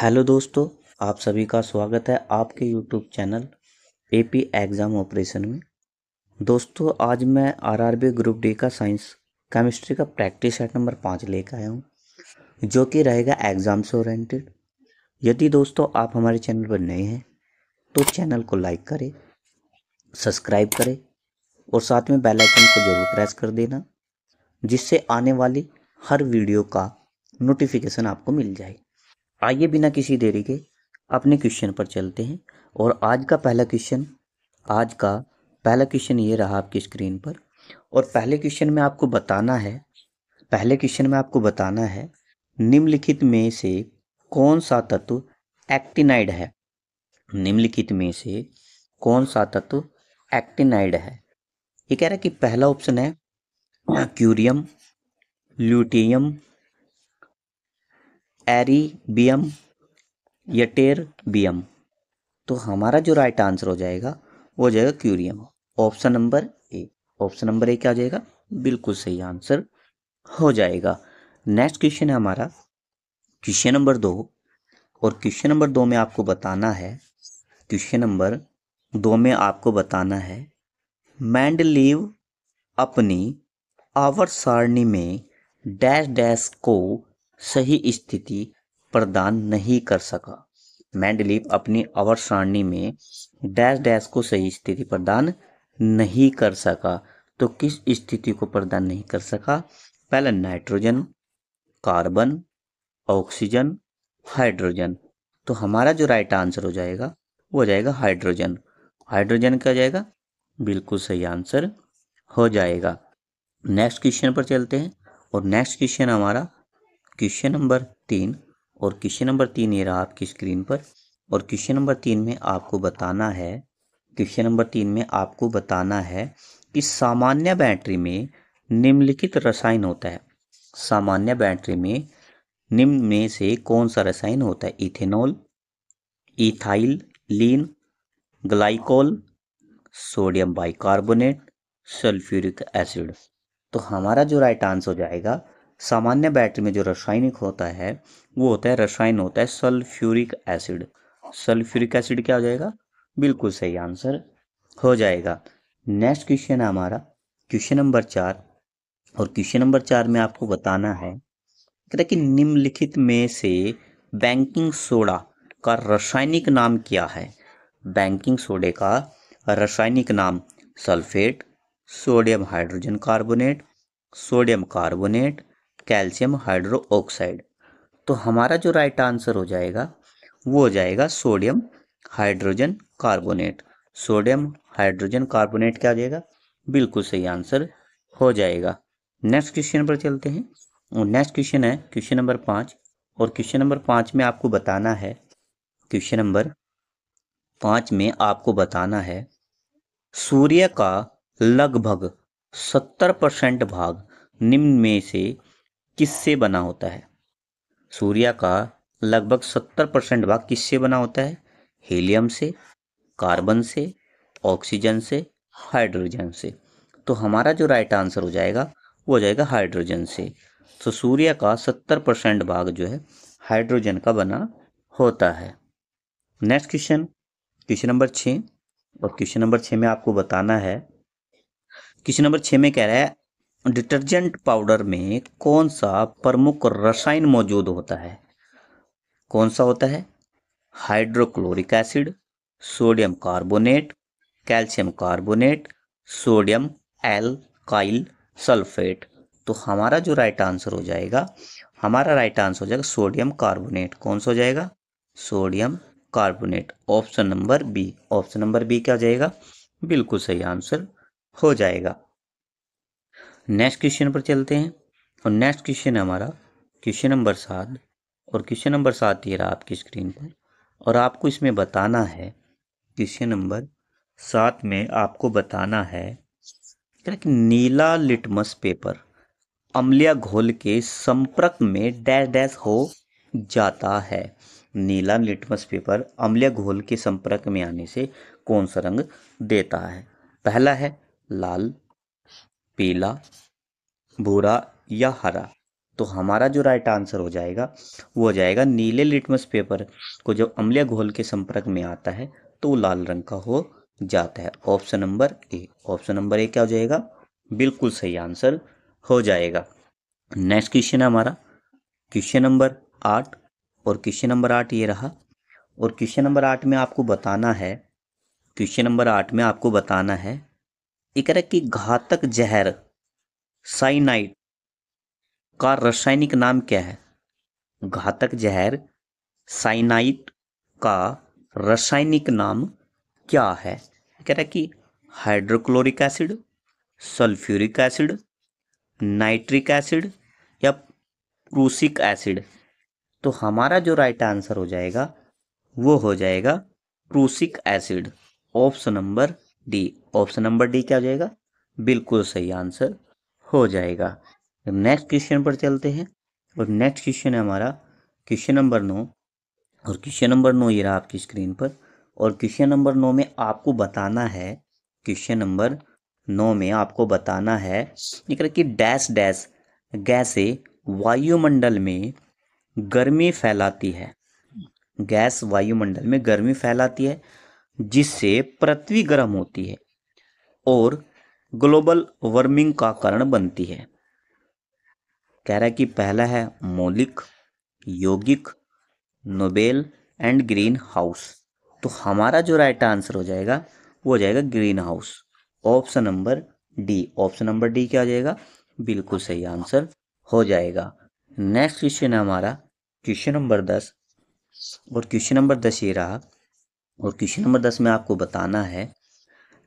Hello दोस्तों, आप सभी का स्वागत है आपके YouTube channel AP exam operation में। दोस्तों, आज मैं आरआरबी ग्रुप डी का साइंस केमिस्ट्री का प्रैक्टिस सेट नंबर 5 लेकर आया हूँ, जो कि रहेगा एग्ज़ाम से ओरिएंटेड। यदि दोस्तों आप हमारे चैनल पर नए हैं तो चैनल को लाइक करें, सब्सक्राइब करें और साथ में बेल आइकन को ज़रूर प्रेस कर देना, जिससे आने वाली हर वीडियो का नोटिफिकेशन आपको मिल जाए। आइए बिना किसी देरी के अपने क्वेश्चन पर चलते हैं। और आज का पहला क्वेश्चन ये रहा आपकी स्क्रीन पर। और पहले क्वेश्चन में आपको बताना है निम्नलिखित में से कौन सा तत्व एक्टिनाइड है। निम्नलिखित में से कौन सा तत्व एक्टिनाइड है। ये कह रहा है कि पहला ऑप्शन है क्यूरियम, ल्यूटियम, एरीबियम, यटेरबियम। तो हमारा जो राइट आंसर हो जाएगा वो हो जाएगा curium, option number A. Option number A क्या हो जाएगा, बिल्कुल सही आंसर हो जाएगा। नेक्स्ट क्वेश्चन है हमारा क्वेश्चन नंबर 2। और क्वेश्चन नंबर 2 में आपको बताना है मेंडलीव अपनी आवर्त सारणी में डैश डैश को सही स्थिति प्रदान नहीं कर सका। मेंडलीव अपनी आवर्त सारणी में डैश डैश को सही स्थिति प्रदान नहीं कर सका। तो किस स्थिति को प्रदान नहीं कर सका? पहला नाइट्रोजन, कार्बन, ऑक्सीजन, हाइड्रोजन। तो हमारा जो राइट आंसर हो जाएगा वो हो जाएगा हाइड्रोजन। हाइड्रोजन क्या हो जाएगा, बिल्कुल सही आंसर हो जाएगा। नेक्स्ट क्वेश्चन पर चलते हैं। और नेक्स्ट क्वेश्चन हमारा क्वेश्चन नंबर 3। और क्वेश्चन नंबर 3 ये रहा आपकी स्क्रीन पर। और क्वेश्चन नंबर 3 में आपको बताना है कि सामान्य बैटरी में निम्नलिखित रसायन होता है। सामान्य बैटरी में निम्न में से कौन सा रसायन होता है? Ethanol, ethylene, glycol, sodium bicarbonate, sulphuric acid. तो हमारा जो राइट आंसर हो जाएगा सामान्य बैटरी में जो रासायनिक होता है वो होता है सल्फ्यूरिक एसिड। सल्फ्यूरिक एसिड क्या हो जाएगा, बिल्कुल सही आंसर हो जाएगा। नेक्स्ट क्वेश्चन है हमारा क्वेश्चन नंबर 4। और क्वेश्चन नंबर 4 में आपको बताना है कि निम्नलिखित में से बेकिंग सोडा का रासायनिक नाम क्या है। बेकिंग सोडे का रासायनिक नाम sulphate, sodium hydrogen carbonate, sodium carbonate, calcium hydro oxide. तो हमारा जो राइट आंसर हो जाएगा वो हो जाएगा sodium hydrogen carbonate. Sodium hydrogen carbonate क्या हो जाएगा, बिल्कुल सही आंसर हो जाएगा। नेक्स्ट क्वेश्चन पर चलते हैं। और नेक्स्ट क्वेश्चन है क्वेश्चन नंबर 5। और क्वेश्चन नंबर 5 में आपको बताना है सूर्य का लगभग 70% भाग निम्न में से किससे बना होता है। सूर्य का लगभग 70% भाग किससे बना होता है? हीलियम से, कार्बन से, ऑक्सीजन से, हाइड्रोजन से। तो हमारा जो राइट आंसर हो जाएगा वो हो जाएगा हाइड्रोजन से। तो सूर्य का 70% भाग जो है हाइड्रोजन का बना होता है। Next question number 6। और क्वेश्चन नंबर 6 में आपको बताना है क्वेश्चन नंबर 6 में कह रहा है डिटर्जेंट पाउडर में कौन सा प्रमुख रसायन मौजूद होता है। कौन सा होता है? Hydrochloric acid, sodium carbonate, calcium carbonate, sodium alkyl sulphate. तो हमारा जो राइट आंसर हो जाएगा सोडियम कार्बोनेट। कौन सा हो जाएगा? Sodium carbonate, option number B. Option number B क्या हो जाएगा, बिल्कुल सही आंसर हो जाएगा। नेक्स्ट क्वेश्चन पर चलते हैं। और नेक्स्ट क्वेश्चन है हमारा क्वेश्चन नंबर 7। और क्वेश्चन नंबर 7 ये रहा आपकी स्क्रीन पर। और आपको इसमें बताना है क्वेश्चन नंबर 7 में आपको बताना है कि नीला लिटमस पेपर अम्लीय घोल के संपर्क में डैश डैश हो जाता है। नीला लिटमस पेपर अम्लीय घोल के संपर्क में आने से कौन सा रंग देता है? पहला है लाल, पीला, भूरा या हरा। तो हमारा जो राइट आंसर हो जाएगा वो हो जाएगा नीले लिटमस पेपर को जब अम्लीय घोल के संपर्क में आता है तो वो लाल रंग का हो जाता है। Option number A. Option number A क्या हो जाएगा? बिल्कुल सही आंसर हो जाएगा। नेक्स्ट क्वेश्चन है हमारा क्वेश्चन नंबर 8 और क्वेश्चन नंबर 8 ये रहा। और क्वेश्चन नंबर 8 में आपको बताना है एक तरह की घातक जहर साइनाइड का रासायनिक नाम क्या है? घातक जहर साइनाइड का रासायनिक नाम क्या है? कह रहा है कि hydrochloric acid, sulphuric acid, nitric acid या प्रूसिक एसिड। तो हमारा जो राइट आंसर हो जाएगा वो हो जाएगा prussic acid. Option number D. Option number D क्या हो जाएगा? बिल्कुल सही आंसर हो जाएगा। नेक्स्ट क्वेश्चन पर चलते हैं और नेक्स्ट क्वेश्चन है हमारा क्वेश्चन नंबर 9। और क्वेश्चन नंबर 9 ये रहा आपकी स्क्रीन पर। और क्वेश्चन नंबर 9 में आपको बताना है कि डैश डैश गैसें वायुमंडल में गर्मी फैलाती है। गैस वायुमंडल में गर्मी फैलाती है जिससे पृथ्वी गर्म होती है और ग्लोबल वार्मिंग का कारण बनती है। कह रहा है कि पहला है मौलिक, यौगिक, नोबेल एंड ग्रीन हाउस। तो हमारा जो राइट आंसर हो जाएगा वो हो जाएगा green house. Option number D. Option number D क्या हो जाएगा? बिल्कुल सही आंसर हो जाएगा। नेक्स्ट क्वेश्चन है हमारा क्वेश्चन नंबर 10। और क्वेश्चन नंबर 10 ये रहा। और क्वेश्चन नंबर 10 में आपको बताना है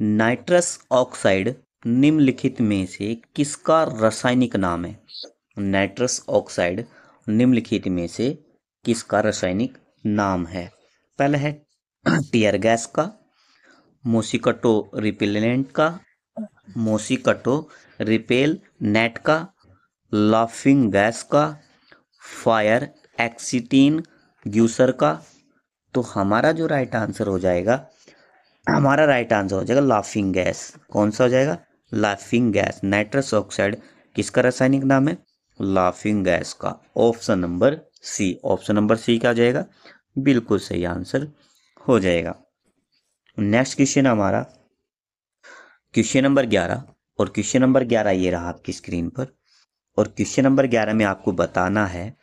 नाइट्रस ऑक्साइड निम्नलिखित में से किसका रासायनिक नाम है? नाइट्रस ऑक्साइड निम्नलिखित में से किसका रासायनिक नाम है? पहला है टीयर गैस का, मॉस्किटो रिपेलेंट का, मॉस्किटो रिपेल नेट का, लाफिंग गैस का, फायर एक्सीटीन ग्यूसर का। तो हमारा जो राइट आंसर हो जाएगा लाफिंग गैस। कौन सा हो जाएगा? Laughing gas. नाइट्रस ऑक्साइड किसका रासायनिक नाम है? लाफिंग गैस का। Option number C. Option number C क्या हो जाएगा? बिल्कुल सही आंसर हो जाएगा। नेक्स्ट क्वेश्चन हमारा क्वेश्चन नंबर 11। और क्वेश्चन नंबर 11 ये रहा आपकी स्क्रीन पर। और क्वेश्चन नंबर 11 में आपको बताना है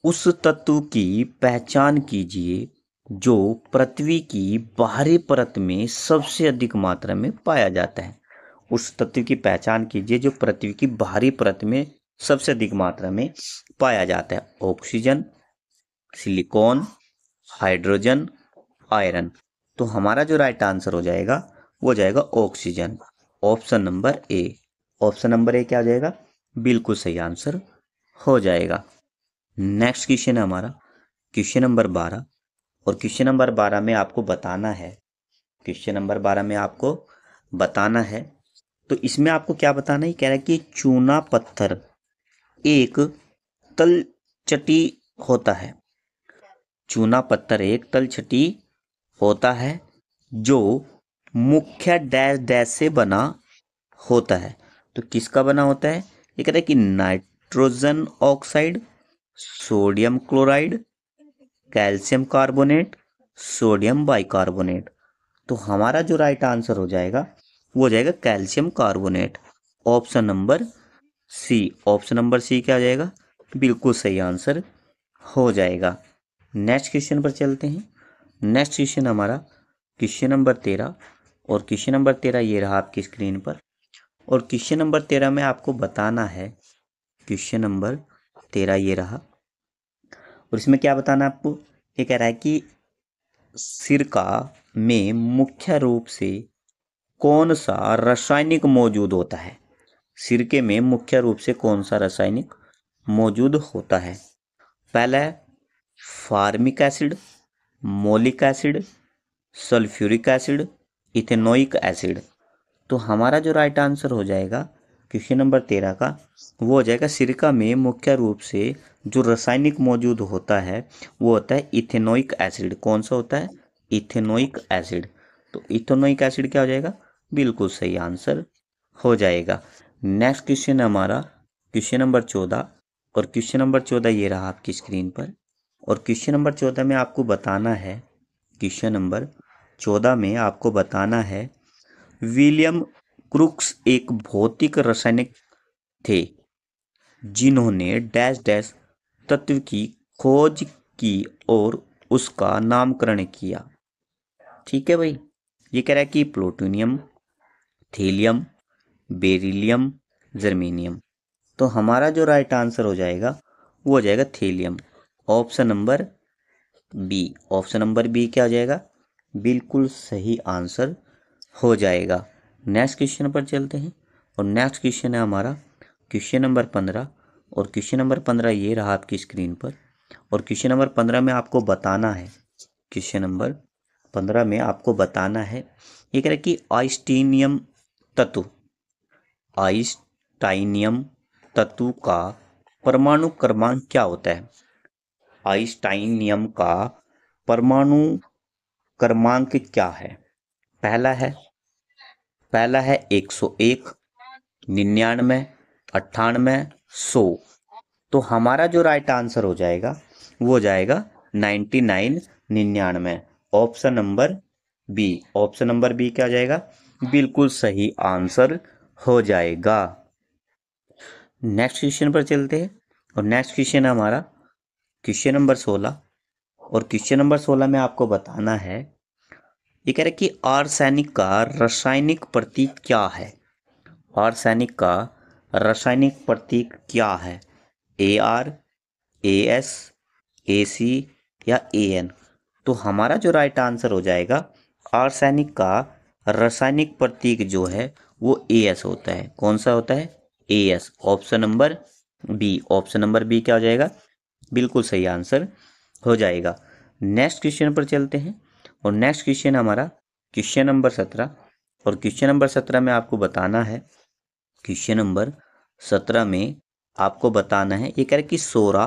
उस तत्व की पहचान कीजिए जो पृथ्वी की बाहरी परत में सबसे अधिक मात्रा में पाया जाता है। उस तत्व की पहचान कीजिए जो पृथ्वी की बाहरी परत में सबसे अधिक मात्रा में पाया जाता है। Oxygen, silicon, hydrogen, iron. तो हमारा जो राइट आंसर हो जाएगा वो जाएगा oxygen. Option number A. Option number A क्या हो जाएगा? बिल्कुल सही आंसर हो जाएगा। नेक्स्ट क्वेश्चन है हमारा क्वेश्चन नंबर 12। और क्वेश्चन नंबर 12 में आपको बताना है तो इसमें आपको क्या बताना है? कह रहा है कि चूना पत्थर एक तलछटी होता है। चूना पत्थर एक तलछटी होता है जो मुख्य डैश डैश से बना होता है। तो किसका बना होता है? ये कह रहा है कि nitrogen oxide, sodium chloride, calcium carbonate, sodium bicarbonate. तो हमारा जो राइट आंसर हो जाएगा वो हो जाएगा calcium carbonate. Option number C. Option number C क्या हो जाएगा? बिल्कुल सही आंसर हो जाएगा। नेक्स्ट क्वेश्चन पर चलते हैं। नेक्स्ट क्वेश्चन हमारा क्वेश्चन नंबर 13। और क्वेश्चन नंबर 13 ये रहा आपकी स्क्रीन पर। और क्वेश्चन नंबर 13 में आपको बताना है क्वेश्चन नंबर 13 ये रहा। और इसमें क्या बताना है आपको? ये कह रहा है कि सिरका में मुख्य रूप से कौन सा रासायनिक मौजूद होता है? सिरके में मुख्य रूप से कौन सा रासायनिक मौजूद होता है? पहला है formic acid, malic acid, sulphuric acid, ethanoic acid. तो हमारा जो राइट आंसर हो जाएगा क्वेश्चन नंबर 13 का वो हो जाएगा सिरका में मुख्य रूप से जो रासायनिक मौजूद होता है वो होता है इथेनोइक एसिड। कौन सा होता है? Ethanoic acid. तो इथेनोइक एसिड क्या हो जाएगा? बिल्कुल सही आंसर हो जाएगा। नेक्स्ट क्वेश्चन हमारा क्वेश्चन नंबर 14। और क्वेश्चन नंबर 14 ये रहा आपकी स्क्रीन पर। और क्वेश्चन नंबर 14 में आपको बताना है, क्वेश्चन नंबर 14 में आपको बताना है, विलियम क्रुक्स एक भौतिक रासायनिक थे जिन्होंने डैश डैश तत्व की खोज की और उसका नामकरण किया। ठीक है भाई, ये कह रहा है कि प्लूटोनियम, थीलियम, बेरिलियम, जर्मेनियम। तो हमारा जो राइट आंसर हो जाएगा वो हो जाएगा thallium, option number B. Option number B क्या हो जाएगा, बिल्कुल सही आंसर हो जाएगा। नेक्स्ट क्वेश्चन पर चलते हैं। और नेक्स्ट क्वेश्चन है हमारा क्वेश्चन नंबर 15। और क्वेश्चन नंबर 15 ये रहा आपकी स्क्रीन पर। और क्वेश्चन नंबर 15 में आपको बताना है, क्वेश्चन नंबर 15 में आपको बताना है, ये कह रहा है कि आइंस्टीनियम तत्व, आइंस्टाइनियम तत्व का परमाणु क्रमांक क्या होता है। आइंस्टाइनियम का परमाणु क्रमांक क्या है। पहला है, पहला है 101, 99, 98, 100। तो हमारा जो राइट आंसर हो जाएगा वो हो जाएगा 99, 99, option number B. Option number B क्या हो जाएगा, बिल्कुल सही आंसर हो जाएगा। नेक्स्ट क्वेश्चन पर चलते हैं। और नेक्स्ट क्वेश्चन है हमारा क्वेश्चन नंबर 16। और क्वेश्चन नंबर 16 में आपको बताना है, ये कह रहा है कि आर्सेनिक का रासायनिक प्रतीक क्या है। आर्सेनिक का रासायनिक प्रतीक क्या है। AR, AS, AC या AN। तो हमारा जो राइट आंसर हो जाएगा, आर्सेनिक का रासायनिक प्रतीक जो है वो AS होता है। कौन सा होता है, AS, option number B. Option number B क्या हो जाएगा, बिल्कुल सही आंसर हो जाएगा। नेक्स्ट क्वेश्चन पर चलते हैं। और नेक्स्ट क्वेश्चन हमारा क्वेश्चन नंबर 17। और क्वेश्चन नंबर 17 में आपको बताना है, क्वेश्चन नंबर 17 में आपको बताना है, ये कह रहा है कि सोरा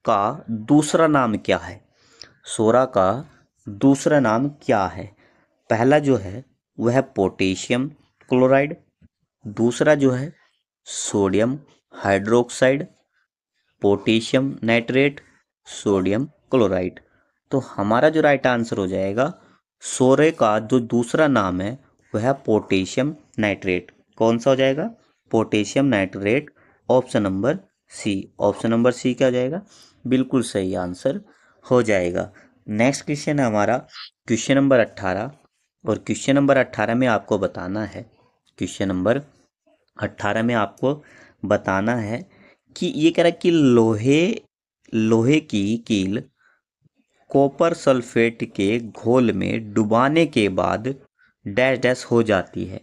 का दूसरा नाम क्या है। सोरा का दूसरा नाम क्या है। पहला जो है वह है पोटेशियम क्लोराइड, दूसरा जो है sodium hydroxide, potassium nitrate, sodium chloride. तो हमारा जो राइट आंसर हो जाएगा, सोरे का जो दूसरा नाम है वह है पोटेशियम नाइट्रेट। कौन सा हो जाएगा, potassium nitrate, option number C. Option number C क्या हो जाएगा, बिल्कुल सही आंसर हो जाएगा। नेक्स्ट क्वेश्चन है हमारा क्वेश्चन नंबर 18। और क्वेश्चन नंबर 18 में आपको बताना है, क्वेश्चन नंबर 18 में आपको बताना है कि ये कह रहा है कि लोहे की कील कॉपर सल्फेट के घोल में डुबाने के बाद डैश डैश हो जाती है।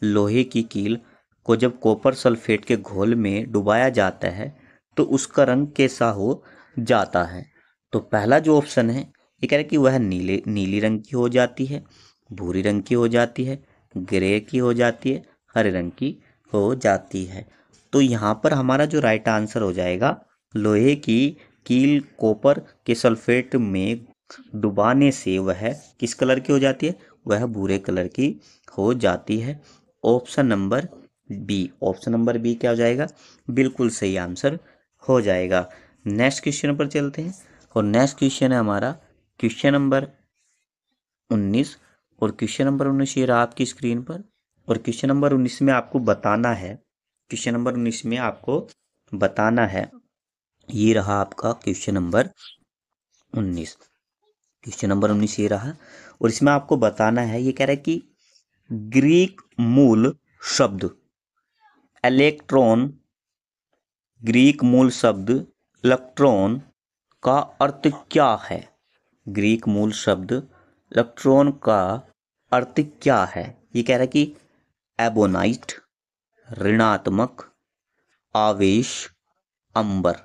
लोहे की कील को जब कॉपर सल्फेट के घोल में डुबाया जाता है तो उसका रंग कैसा हो जाता है। तो पहला जो ऑप्शन है, ये कह रहा है कि वह नीली रंग की हो जाती है, भूरी रंग की हो जाती है, ग्रे की हो जाती है, हरे रंग की हो जाती है। तो यहाँ पर हमारा जो राइट आंसर हो जाएगा, लोहे की कील कॉपर के सल्फेट में डुबाने से वह किस कलर की हो जाती है, वह भूरे कलर की हो जाती है। Option number B. Option number B क्या हो जाएगा, बिल्कुल सही आंसर हो जाएगा। नेक्स्ट क्वेश्चन पर चलते हैं। और नेक्स्ट क्वेश्चन है हमारा क्वेश्चन नंबर 19। और क्वेश्चन नंबर 19 ये रहा आपकी स्क्रीन पर। और क्वेश्चन नंबर 19 में आपको बताना है, क्वेश्चन नंबर 19 में आपको बताना है, ये रहा आपका क्वेश्चन नंबर 19। क्वेश्चन नंबर 19 ये रहा। और इसमें आपको बताना है, ये कह रहा है कि ग्रीक मूल शब्द इलेक्ट्रॉन, ग्रीक मूल शब्द इलेक्ट्रॉन का अर्थ क्या है। ग्रीक मूल शब्द इलेक्ट्रॉन का अर्थ क्या है। ये कह रहा है कि एबोनाइट, ऋणात्मक, आवेश, अंबर।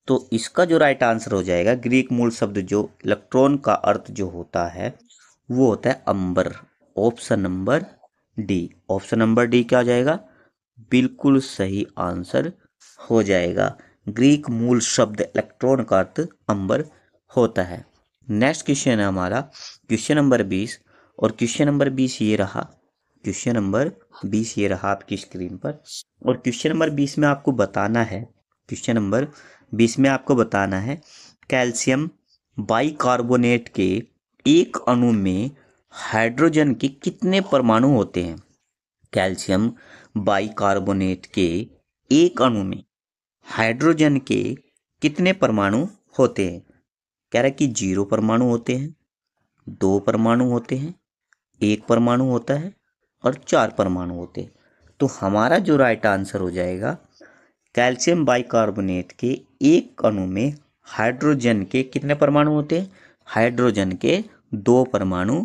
तो इसका जो राइट आंसर हो जाएगा, ग्रीक मूल शब्द जो इलेक्ट्रॉन का अर्थ जो होता है वो होता है amber, option number D. Option number D क्या हो जाएगा, बिल्कुल सही आंसर हो जाएगा। ग्रीक मूल शब्द इलेक्ट्रॉन का अर्थ अंबर होता है। नेक्स्ट क्वेश्चन है हमारा क्वेश्चन नंबर 20। और क्वेश्चन नंबर 20 ये रहा, क्वेश्चन नंबर 20 ये रहा आपकी स्क्रीन पर। और क्वेश्चन नंबर 20 में आपको बताना है, क्वेश्चन नंबर 20 में आपको बताना है कैल्शियम बाइकार्बोनेट के एक अणु में हाइड्रोजन के कितने परमाणु होते हैं। कैल्शियम बाइकार्बोनेट के एक अणु में हाइड्रोजन के कितने परमाणु होते हैं। कह रहा है कि 0 परमाणु होते हैं, 2 परमाणु होते हैं, 1 परमाणु होता है और 4 परमाणु होते हैं। तो हमारा जो राइट आंसर हो जाएगा, कैल्शियम बाइकार्बोनेट के एक अणु में हाइड्रोजन के कितने परमाणु होते हैं। हाइड्रोजन के 2 परमाणु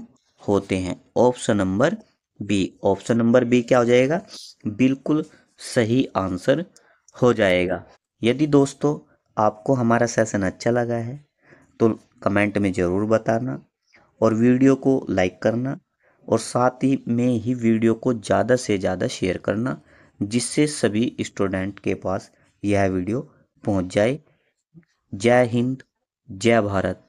होते हैं। Option number B. Option number B क्या हो जाएगा, बिल्कुल सही आंसर हो जाएगा। यदि दोस्तों आपको हमारा सेशन अच्छा लगा है तो कमेंट में ज़रूर बताना और वीडियो को लाइक करना और साथ ही में ही वीडियो को ज़्यादा से ज़्यादा शेयर करना, जिससे सभी स्टूडेंट के पास यह वीडियो पहुंच जाए। जय हिंद, जय भारत।